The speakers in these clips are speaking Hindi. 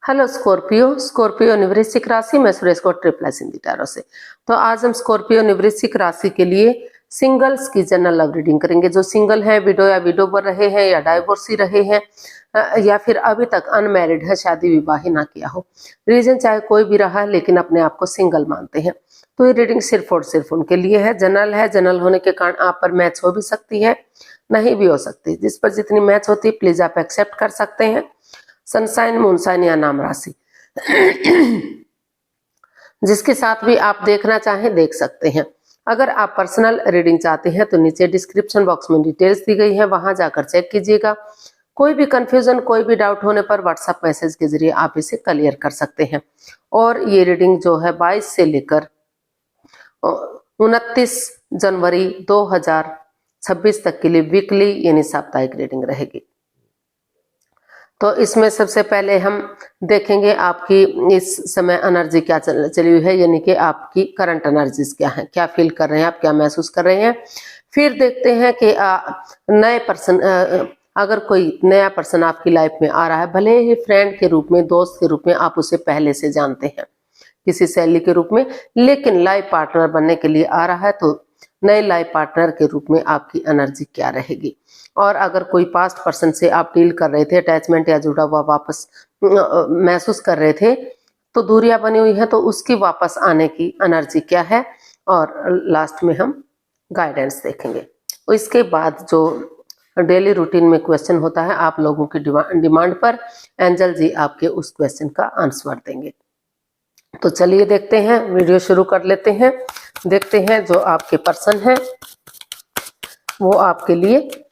Hello Scorpio. स्कॉर्पियो वृश्चिक राशि में सुरेश को ट्रिपल हिंदी टैरो से। तो आज हम स्कॉर्पियो वृश्चिक राशि के लिए सिंगल्स की जनरल लव रीडिंग करेंगे। जो सिंगल है, विडो या विडो पर रहे हैं या डाइवोर्सी रहे हैं या फिर अभी तक अनमैरिड है, शादी विवाह ना किया हो, रीजन चाहे कोई भी रहा है लेकिन अपने आप को सिंगल मानते हैं, तो ये रीडिंग सिर्फ और सिर्फ उनके लिए है। जनरल है, जनरल होने के कारण आप पर मैच हो भी सकती है, नहीं भी हो सकती। जिस पर जितनी मैच होती है प्लीज आप एक्सेप्ट कर सकते हैं। सनसाइन, मूनसाइन या नाम राशि जिसके साथ भी आप देखना चाहें देख सकते हैं। अगर आप पर्सनल रीडिंग चाहते हैं तो नीचे डिस्क्रिप्शन बॉक्स में डिटेल्स दी गई है, वहां जाकर चेक कीजिएगा। कोई भी कंफ्यूजन, कोई भी डाउट होने पर व्हाट्सएप मैसेज के जरिए आप इसे क्लियर कर सकते हैं। और ये रीडिंग जो है 22 से लेकर 29 जनवरी 2026 तक के लिए वीकली यानी साप्ताहिक रीडिंग रहेगी। तो इसमें सबसे पहले हम देखेंगे आपकी इस समय एनर्जी क्या चली हुई है, यानी कि आपकी करंट एनर्जीज क्या है, क्या फील कर रहे हैं आप, क्या महसूस कर रहे हैं। फिर देखते हैं कि नए पर्सन, अगर कोई नया पर्सन आपकी लाइफ में आ रहा है, भले ही फ्रेंड के रूप में, दोस्त के रूप में, आप उसे पहले से जानते हैं किसी सहेली के रूप में, लेकिन लाइफ पार्टनर बनने के लिए आ रहा है, तो नए लाइफ पार्टनर के रूप में आपकी एनर्जी क्या रहेगी। और अगर कोई पास्ट पर्सन से आप डील कर रहे थे, अटैचमेंट या जुड़ा हुआ वापस महसूस कर रहे थे, तो दूरियां बनी हुई है, तो उसकी वापस आने की एनर्जी क्या है। और लास्ट में हम गाइडेंस देखेंगे। इसके बाद जो डेली रूटीन में क्वेश्चन होता है, आप लोगों की डिमांड पर एंजल जी आपके उस क्वेश्चन का आंसर देंगे। तो चलिए देखते हैं, वीडियो शुरू कर लेते हैं। देखते हैं जो आपके पर्सन हैं वो आपके लिए,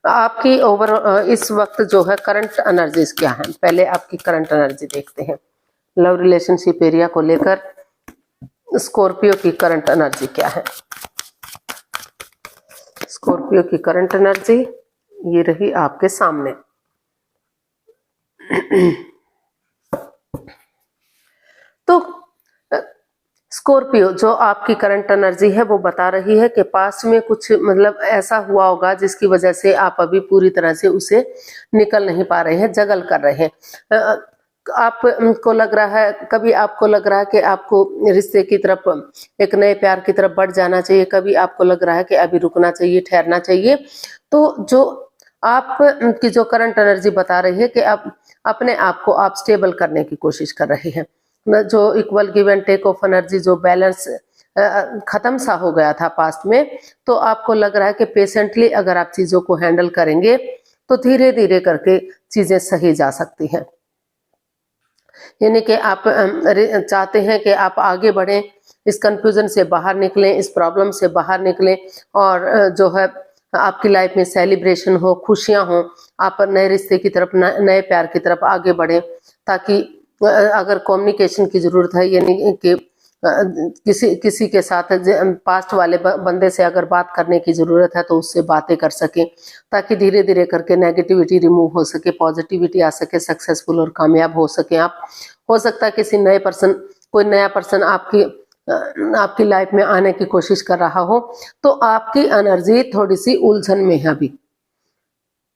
आपकी ओवर इस वक्त जो है करंट एनर्जीज क्या है। पहले आपकी करंट एनर्जी देखते हैं। लव रिलेशनशिप एरिया को लेकर स्कॉर्पियो की करंट एनर्जी क्या है। स्कॉर्पियो की करंट एनर्जी ये रही आपके सामने। तो स्कॉर्पियो जो आपकी करंट एनर्जी है वो बता रही है कि पास्ट में कुछ मतलब ऐसा हुआ होगा जिसकी वजह से आप अभी पूरी तरह से उसे निकल नहीं पा रहे हैं, जगल कर रहे हैं। आपको लग रहा है, कभी आपको लग रहा है कि आपको रिश्ते की तरफ, एक नए प्यार की तरफ बढ़ जाना चाहिए, कभी आपको लग रहा है कि अभी रुकना चाहिए, ठहरना चाहिए। तो जो आप की जो करंट एनर्जी बता रही है कि आप अपने आप को आप स्टेबल करने की कोशिश कर रहे हैं। जो equal give and take of energy, जो बैलेंस खत्म सा हो गया था पास्ट में, तो आपको लग रहा है कि पेशेंटली अगर आप चीजों को हैंडल करेंगे तो धीरे धीरे करके चीजें सही जा सकती हैं। यानी कि आप चाहते हैं कि आप आगे बढ़ें, इस कंफ्यूजन से बाहर निकलें, इस प्रॉब्लम से बाहर निकलें, और जो है आपकी लाइफ में सेलिब्रेशन हो, खुशियां हो, आप नए रिश्ते की तरफ, नए प्यार की तरफ आगे बढ़े। ताकि अगर कम्युनिकेशन की जरूरत है, यानी कि किसी के साथ पास्ट वाले बंदे से अगर बात करने की जरूरत है तो उससे बातें कर सकें, ताकि धीरे धीरे करके नेगेटिविटी रिमूव हो सके, पॉजिटिविटी आ सके, सक्सेसफुल और कामयाब हो सके आप। हो सकता है किसी नए पर्सन, कोई नया पर्सन आपकी लाइफ में आने की कोशिश कर रहा हो, तो आपकी एनर्जी थोड़ी सी उलझन में है।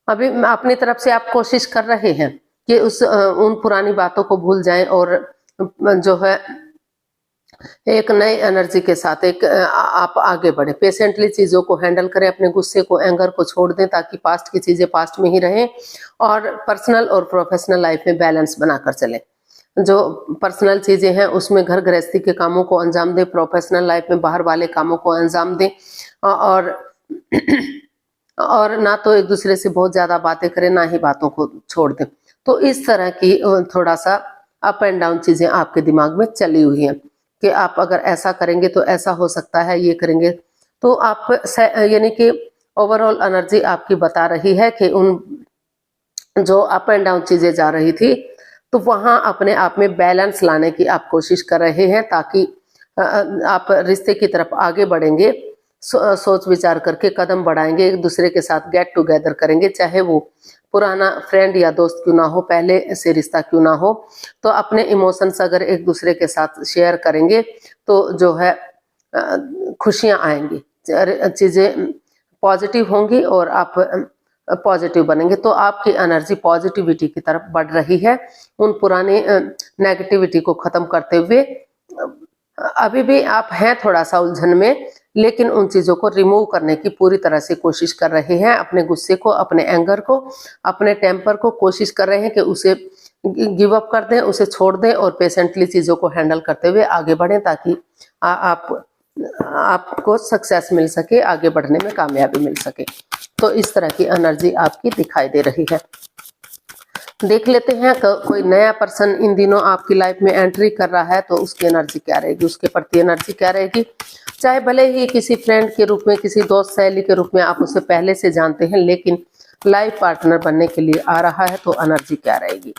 अभी अपनी तरफ से आप कोशिश कर रहे हैं कि उन पुरानी बातों को भूल जाएं और जो है एक नई एनर्जी के साथ आप आगे बढ़े, पेशेंटली चीजों को हैंडल करें, अपने गुस्से को, एंगर को छोड़ दें, ताकि पास्ट की चीजें पास्ट में ही रहें और पर्सनल और प्रोफेशनल लाइफ में बैलेंस बनाकर चलें। जो पर्सनल चीजें हैं उसमें घर गृहस्थी के कामों को अंजाम दें, प्रोफेशनल लाइफ में बाहर वाले कामों को अंजाम दें, और ना तो एक दूसरे से बहुत ज्यादा बातें करें, ना ही बातों को छोड़ दें। तो इस तरह की थोड़ा सा अप एंड डाउन चीजें आपके दिमाग में चली हुई हैं कि आप अगर ऐसा करेंगे तो ऐसा हो सकता है, ये करेंगे तो आप, यानी कि ओवरऑल एनर्जी आपकी बता रही है कि उन जो अप एंड डाउन चीजें जा रही थी, तो वहां अपने आप में बैलेंस लाने की आप कोशिश कर रहे हैं, ताकि आप रिश्ते की तरफ आगे बढ़ेंगे, सोच विचार करके कदम बढ़ाएंगे, एक दूसरे के साथ गेट टुगेदर करेंगे, चाहे वो पुराना फ्रेंड या दोस्त क्यों ना हो, पहले से रिश्ता क्यों ना हो। तो अपने इमोशंस अगर एक दूसरे के साथ शेयर करेंगे तो जो है खुशियां आएंगी, चीजें पॉजिटिव होंगी और आप पॉजिटिव बनेंगे, तो आपकी एनर्जी पॉजिटिविटी की तरफ बढ़ रही है। उन पुराने नेगेटिविटी को खत्म करते हुए अभी भी आप हैं थोड़ा सा उलझन में, लेकिन उन चीजों को रिमूव करने की पूरी तरह से कोशिश कर रहे हैं। अपने गुस्से को, अपने एंगर को, अपने टेम्पर को कोशिश कर रहे हैं कि उसे गिव अप कर दें, उसे छोड़ दें और पेशेंटली चीजों को हैंडल करते हुए आगे बढ़ें, ताकि आपको सक्सेस मिल सके, आगे बढ़ने में कामयाबी मिल सके। तो इस तरह की एनर्जी आपकी दिखाई दे रही है। देख लेते हैं कोई नया पर्सन इन दिनों आपकी लाइफ में एंट्री कर रहा है तो उसकी एनर्जी क्या रहेगी, उसके प्रति एनर्जी क्या रहेगी। चाहे भले ही किसी फ्रेंड के रूप में, किसी दोस्त सहेली के रूप में आप उसे पहले से जानते हैं, लेकिन लाइफ पार्टनर बनने के लिए आ रहा है, तो एनर्जी क्या रहेगी,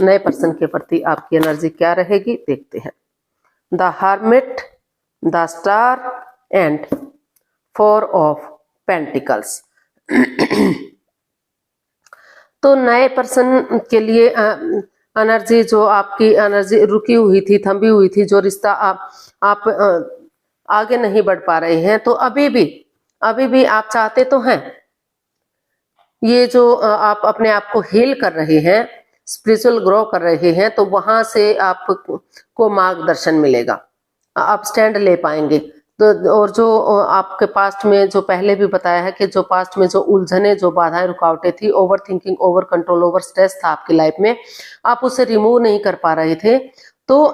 नए पर्सन के प्रति आपकी एनर्जी क्या रहेगी, देखते हैं। The hermit, the star and 4 of pentacles. तो नए पर्सन के लिए एनर्जी, जो आपकी एनर्जी रुकी हुई थी, थमी हुई थी, जो रिश्ता आप आगे नहीं बढ़ पा रहे हैं, तो अभी भी आप चाहते तो हैं, ये जो आप अपने आप को हील कर रहे हैं, स्पिरिचुअल ग्रो कर रहे हैं, तो वहां से आपको मार्गदर्शन मिलेगा, आप स्टैंड ले पाएंगे। तो और जो आपके पास्ट में, जो पहले भी बताया है कि जो पास्ट में जो उलझने, जो बाधाएं, रुकावटें थी, over thinking, over control, over stress था आपकी लाइफ में, आप उसे रिमूव नहीं कर पा रहे थे, तो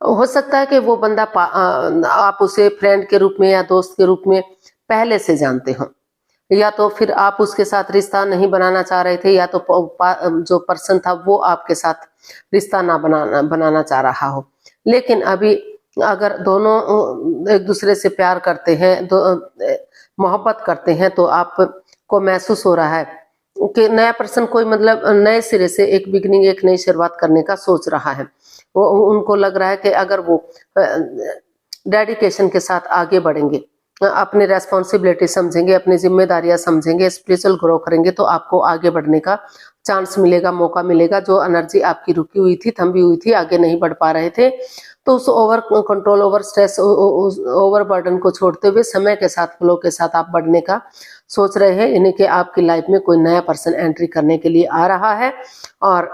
हो सकता है कि वो बंदा आप उसे फ्रेंड के रूप में या दोस्त के रूप में पहले से जानते हो, या तो फिर आप उसके साथ रिश्ता नहीं बनाना चाह रहे थे, या तो जो पर्सन था वो आपके साथ रिश्ता ना बनाना चाह रहा हो। लेकिन अभी अगर दोनों एक दूसरे से प्यार करते हैं, मोहब्बत करते हैं, तो आपको महसूस हो रहा है कि नया पर्सन कोई मतलब नए सिरे से एक बिगनिंग, एक नई शुरुआत करने का सोच रहा है। वो उनको लग रहा है कि अगर वो डेडिकेशन के साथ आगे बढ़ेंगे, अपनी रेस्पॉन्सिबिलिटी समझेंगे, अपनी जिम्मेदारियां समझेंगे, स्पिरिचुअल ग्रो करेंगे, तो आपको आगे बढ़ने का चांस मिलेगा, मौका मिलेगा। जो एनर्जी आपकी रुकी हुई थी, थमी हुई थी, आगे नहीं बढ़ पा रहे थे, तो उस over control, over stress, over burden को छोड़ते हुए समय के साथ, फ्लो के साथ आप बढ़ने का सोच रहे हैं। यानी कि आपकी लाइफ में कोई नया पर्सन एंट्री करने के लिए आ रहा है, और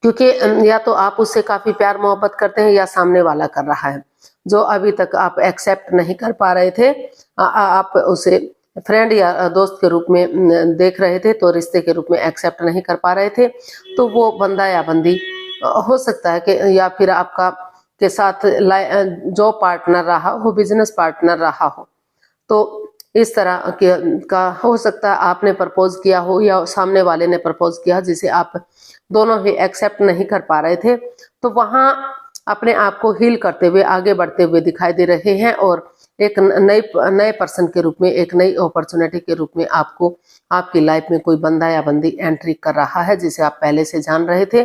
क्योंकि या तो आप उससे काफी प्यार मोहब्बत करते हैं, या सामने वाला कर रहा है। जो अभी तक आप एक्सेप्ट नहीं कर पा रहे थे, आप उसे फ्रेंड या दोस्त के रूप में देख रहे थे, तो रिश्ते के रूप में एक्सेप्ट नहीं कर पा रहे थे, तो वो बंदा या बंदी हो सकता है कि, या फिर आपका के साथ जो पार्टनर रहा हो, बिजनेस पार्टनर रहा हो, तो इस तरह का हो सकता है आपने प्रपोज किया हो, या सामने वाले ने प्रपोज किया, जिसे आप दोनों ही एक्सेप्ट नहीं कर पा रहे थे। तो वहां अपने आप को हील करते हुए आगे बढ़ते हुए दिखाई दे रहे हैं, और एक नए पर्सन के रूप में, एक नई अपॉर्चुनिटी के रूप में आपको आपकी लाइफ में कोई बंदा या बंदी एंट्री कर रहा है, जिसे आप पहले से जान रहे थे।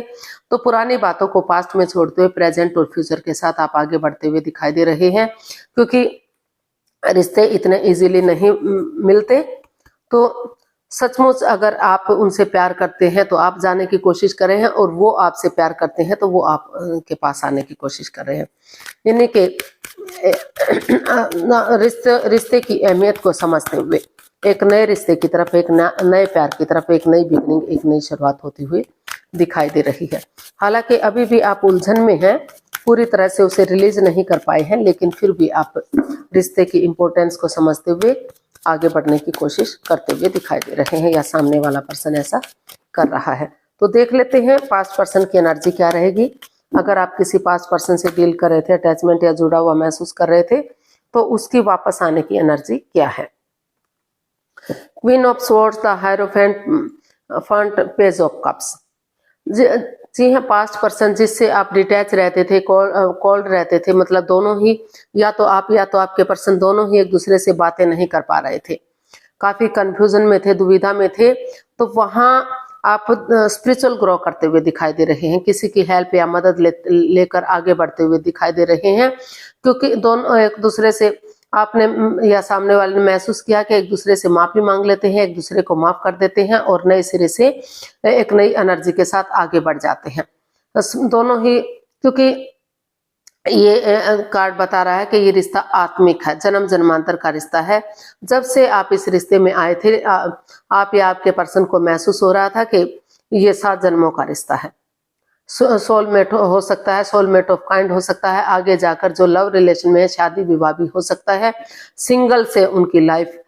तो पुरानी बातों को पास्ट में छोड़ते हुए प्रेजेंट और फ्यूचर के साथ आप आगे बढ़ते हुए दिखाई दे रहे हैं, क्योंकि रिश्ते इतने इजीली नहीं मिलते। तो सचमुच अगर आप उनसे प्यार करते हैं तो आप जाने की कोशिश कर रहे हैं, और वो आपसे प्यार करते हैं तो वो आप के पास आने की कोशिश कर रहे हैं। यानी कि रिश्ते की अहमियत को समझते हुए एक नए रिश्ते की तरफ, एक नए प्यार की तरफ, एक नई बिगनिंग, एक नई शुरुआत होती हुई दिखाई दे रही है। हालांकि अभी भी आप उलझन में हैं, पूरी तरह से उसे रिलीज नहीं कर पाए हैं, लेकिन फिर भी आप रिश्ते की इम्पोर्टेंस को समझते हुए आगे बढ़ने की कोशिश करते हुए दिखाई दे रहे हैं, या सामने वाला पर्सन ऐसा कर रहा है। तो देख लेते हैं पास्ट पर्सन की एनर्जी क्या रहेगी। अगर आप किसी पास्ट पर्सन से डील कर रहे थे, अटैचमेंट या जुड़ा हुआ महसूस कर रहे थे, तो उसकी वापस आने की एनर्जी क्या है। Queen of swords, the hierophant, front page of cups. जी हाँ, पास्ट पर्सन जिससे आप डिटैच रहते थे, कोल्ड रहते थे, मतलब दोनों ही, या तो आप या तो आपके पर्सन, दोनों ही एक दूसरे से बातें नहीं कर पा रहे थे, काफी कंफ्यूजन में थे, दुविधा में थे। तो वहां आप स्पिरिचुअल ग्रो करते हुए दिखाई दे रहे हैं, किसी की हेल्प या मदद लेकर आगे बढ़ते हुए दिखाई दे रहे हैं, क्योंकि दोनों एक दूसरे से, आपने या सामने वाले ने महसूस किया कि एक दूसरे से माफी मांग लेते हैं, एक दूसरे को माफ कर देते हैं, और नए सिरे से एक नई एनर्जी के साथ आगे बढ़ जाते हैं दोनों ही। क्योंकि ये कार्ड बता रहा है कि ये रिश्ता आत्मिक है, जन्म जन्मांतर का रिश्ता है। जब से आप इस रिश्ते में आए थे, आप या आपके पर्सन को महसूस हो रहा था कि ये 7 जन्मों का रिश्ता है। सोलमेट हो सकता है, सोलमेट ऑफ काइंड हो सकता है, आगे जाकर जो लव रिलेशन में है, शादी विवाह भी हो सकता है। सिंगल से उनकी लाइफ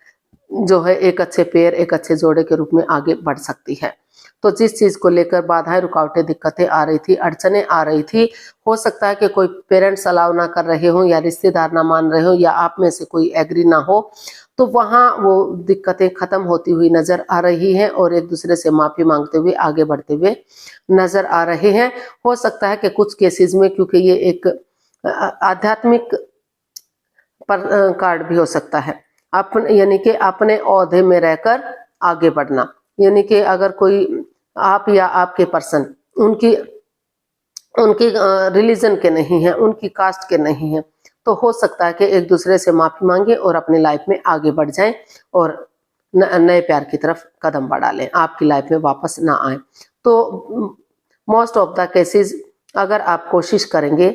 जो है एक अच्छे पेयर, एक अच्छे जोड़े के रूप में आगे बढ़ सकती है। तो जिस चीज को लेकर बाधाएं, रुकावटें, दिक्कतें आ रही थी, अड़चने आ रही थी, हो सकता है कि कोई पेरेंट्स अलाउ ना कर रहे हो, या रिश्तेदार ना मान रहे हो, या आप में से कोई एग्री ना हो, तो वहां वो दिक्कतें खत्म होती हुई नजर आ रही हैं और एक दूसरे से माफी मांगते हुए आगे बढ़ते हुए नजर आ रहे हैं। हो सकता है कि कुछ केसेस में, क्योंकि ये एक आध्यात्मिक कार्ड भी हो सकता है, अपने यानी कि अपने ओहदे में रहकर आगे बढ़ना, यानी कि अगर कोई आप या आपके पर्सन उनकी उनकी रिलीजन के नहीं है, उनकी कास्ट के नहीं है, तो हो सकता है कि एक दूसरे से माफी मांगे और अपनी लाइफ में आगे बढ़ जाएं और नए प्यार की तरफ कदम बढ़ा लें, आपकी लाइफ में वापस ना आए। तो मोस्ट ऑफ द केसेस अगर आप कोशिश करेंगे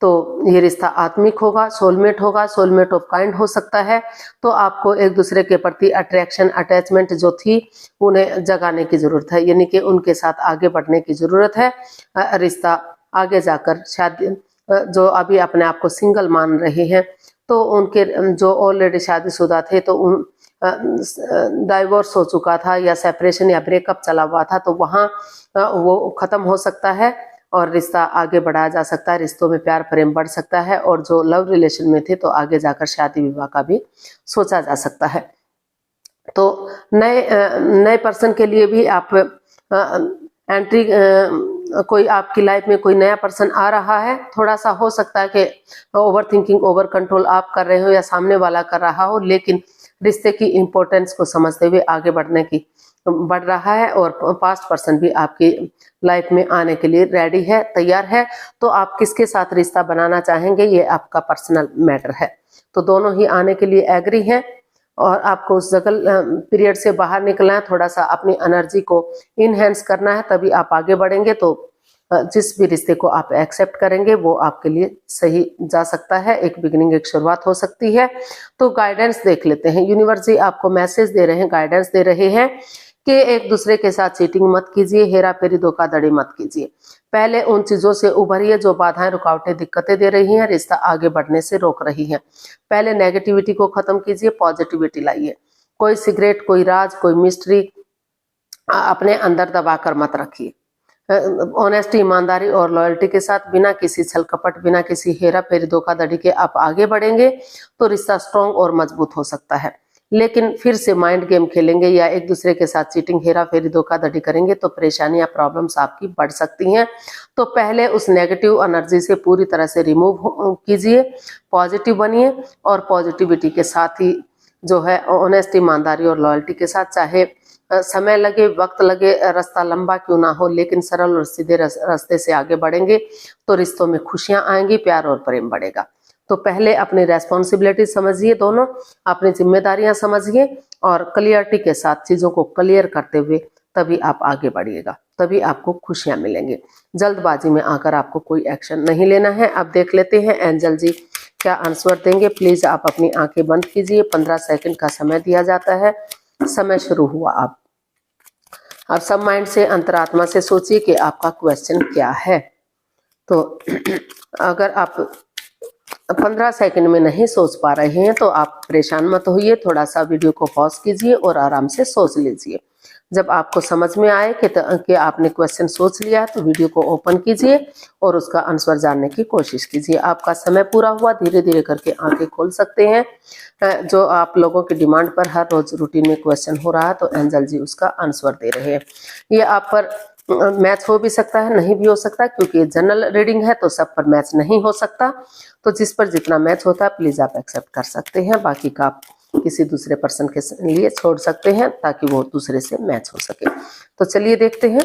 तो ये रिश्ता आत्मिक होगा, सोलमेट होगा, सोलमेट ऑफ काइंड हो सकता है। तो आपको एक दूसरे के प्रति अट्रैक्शन, अटैचमेंट जो थी उन्हें जगाने की जरूरत है, यानी कि उनके साथ आगे बढ़ने की जरूरत है। रिश्ता आगे जाकर शादी, जो अभी अपने आप को सिंगल मान रहे हैं, तो उनके जो ऑलरेडी शादीशुदा थे तो उन डाइवोर्स हो चुका था या सेपरेशन या ब्रेकअप चला हुआ था, तो वहाँ वो खत्म हो सकता है और रिश्ता आगे बढ़ाया जा सकता है, रिश्तों में प्यार प्रेम बढ़ सकता है। और जो लव रिलेशन में थे तो आगे जाकर शादी विवाह का भी सोचा जा सकता है। तो नए पर्सन के लिए भी आप एंट्री, कोई आपकी लाइफ में कोई नया पर्सन आ रहा है, थोड़ा सा हो सकता है कि ओवर थिंकिंग, ओवर कंट्रोल आप कर रहे हो या सामने वाला कर रहा हो, लेकिन रिश्ते की इम्पोर्टेंस को समझते हुए आगे बढ़ रहा है और पास्ट पर्सन भी आपकी लाइफ में आने के लिए रेडी है, तैयार है। तो आप किसके साथ रिश्ता बनाना चाहेंगे ये आपका पर्सनल मैटर है। तो दोनों ही आने के लिए एग्री हैं और आपको उस जगल पीरियड से बाहर निकलना है, थोड़ा सा अपनी एनर्जी को इनहेंस करना है, तभी आप आगे बढ़ेंगे। तो जिस भी रिश्ते को आप एक्सेप्ट करेंगे वो आपके लिए सही जा सकता है, एक बिगिनिंग, एक शुरुआत हो सकती है। तो गाइडेंस देख लेते हैं। यूनिवर्स जी आपको मैसेज दे रहे हैं, गाइडेंस दे रहे हैं कि एक दूसरे के साथ चीटिंग मत कीजिए, हेरा फेरी, धोखाधड़ी मत कीजिए। पहले उन चीजों से उभरिए जो बाधाएं, रुकावटें, दिक्कतें दे रही हैं, रिश्ता आगे बढ़ने से रोक रही हैं। पहले नेगेटिविटी को खत्म कीजिए, पॉजिटिविटी लाइए। कोई सिगरेट, कोई राज, कोई मिस्ट्री अपने अंदर दबा कर मत रखिए। ऑनेस्टी, ईमानदारी और लॉयल्टी के साथ, बिना किसी छल कपट, बिना किसी हेरा फेरी, धोखाधड़ी के आप आगे बढ़ेंगे तो रिश्ता स्ट्रॉन्ग और मजबूत हो सकता है। लेकिन फिर से माइंड गेम खेलेंगे या एक दूसरे के साथ चीटिंग, हेरा फेरी, धोखाधड़ी करेंगे तो परेशानियां, प्रॉब्लम्स आपकी बढ़ सकती हैं। तो पहले उस नेगेटिव एनर्जी से पूरी तरह से रिमूव कीजिए, पॉजिटिव बनिए और पॉजिटिविटी के साथ ही जो है ऑनेस्टी, ईमानदारी और लॉयल्टी के साथ, चाहे समय लगे, वक्त लगे, रास्ता लंबा क्यों ना हो, लेकिन सरल और सीधे रास्ते से आगे बढ़ेंगे तो रिश्तों में खुशियां आएंगी, प्यार और प्रेम बढ़ेगा। तो पहले अपनी रेस्पॉन्सिबिलिटी समझिए, दोनों अपनी जिम्मेदारियां समझिए और क्लियरिटी के साथ चीजों को क्लियर करते हुए तभी आप आगे बढ़िएगा, तभी आपको खुशियां मिलेंगी। जल्दबाजी में आकर आपको कोई एक्शन नहीं लेना है। अब देख लेते हैं एंजल जी क्या आंसर देंगे। प्लीज आप अपनी आंखें बंद कीजिए, 15 सेकंड का समय दिया जाता है। समय शुरू हुआ। आप सब माइंड से, अंतरात्मा से सोचिए कि आपका क्वेश्चन क्या है। तो अगर आप 15 सेकंड में नहीं सोच पा रहे हैं तो आप परेशान मत होइए, थोड़ा सा वीडियो को पॉज कीजिए और आराम से सोच लीजिए। जब आपको समझ में आए कि आपने क्वेश्चन सोच लिया तो वीडियो को ओपन कीजिए और उसका आंसर जानने की कोशिश कीजिए। आपका समय पूरा हुआ, धीरे धीरे करके आंखें खोल सकते हैं। जो आप लोगों की डिमांड पर हर रोज रूटीन में क्वेश्चन हो रहा है तो एंजल जी उसका आंसर दे रहे हैं। ये आप पर मैच हो भी सकता है, नहीं भी हो सकता, क्योंकि जनरल रीडिंग है तो सब पर मैच नहीं हो सकता। तो जिस पर जितना मैच होता है प्लीज आप एक्सेप्ट कर सकते हैं, बाकी का आप किसी दूसरे पर्सन के लिए छोड़ सकते हैं ताकि वो दूसरे से मैच हो सके। तो चलिए देखते हैं।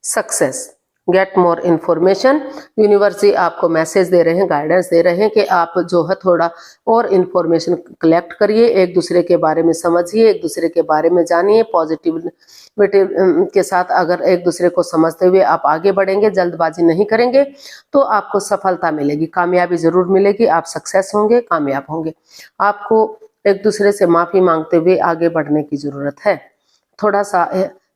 Success, get more information. Universe ji आपको मैसेज दे रहे हैं, गाइडेंस दे रहे हैं कि आप जो है थोड़ा और इन्फॉर्मेशन कलेक्ट करिए, एक दूसरे के बारे में समझिए, एक दूसरे के बारे में जानिए। पॉजिटिविटी के साथ अगर एक दूसरे को समझते हुए आप आगे बढ़ेंगे, जल्दबाजी नहीं करेंगे, तो आपको सफलता मिलेगी, कामयाबी जरूर मिलेगी, आप सक्सेस होंगे, कामयाब होंगे। आपको एक दूसरे से माफी मांगते हुए आगे बढ़ने की जरूरत है। थोड़ा सा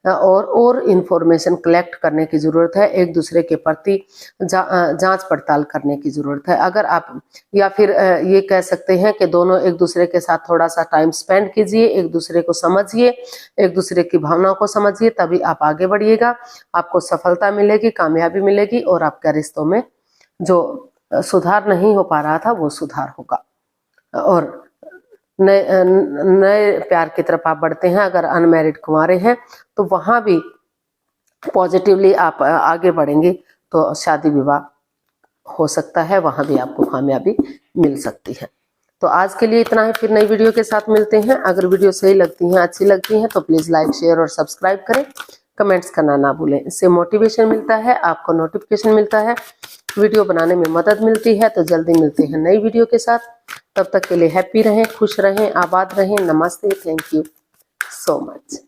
और इन्फॉर्मेशन कलेक्ट करने की ज़रूरत है, एक दूसरे के प्रति जांच पड़ताल करने की ज़रूरत है। अगर आप या फिर ये कह सकते हैं कि दोनों एक दूसरे के साथ थोड़ा सा टाइम स्पेंड कीजिए, एक दूसरे को समझिए, एक दूसरे की भावनाओं को समझिए, तभी आप आगे बढ़िएगा, आपको सफलता मिलेगी, कामयाबी मिलेगी और आपके रिश्तों में जो सुधार नहीं हो पा रहा था वो सुधार होगा और नए प्यार की तरफ आप बढ़ते हैं। अगर अनमैरिड कुंवारे हैं तो वहां भी पॉजिटिवली आप आगे बढ़ेंगे तो शादी विवाह हो सकता है, वहां भी आपको कामयाबी मिल सकती है। तो आज के लिए इतना ही, फिर नई वीडियो के साथ मिलते हैं। अगर वीडियो सही लगती है, अच्छी लगती है तो प्लीज लाइक, शेयर और सब्सक्राइब करें, कमेंट्स करना ना भूलें। इससे मोटिवेशन मिलता है, आपको नोटिफिकेशन मिलता है, वीडियो बनाने में मदद मिलती है। तो जल्दी मिलते हैं नई वीडियो के साथ, तब तक के लिए हैप्पी रहें, खुश रहें, आबाद रहें। नमस्ते, थैंक यू सो मच।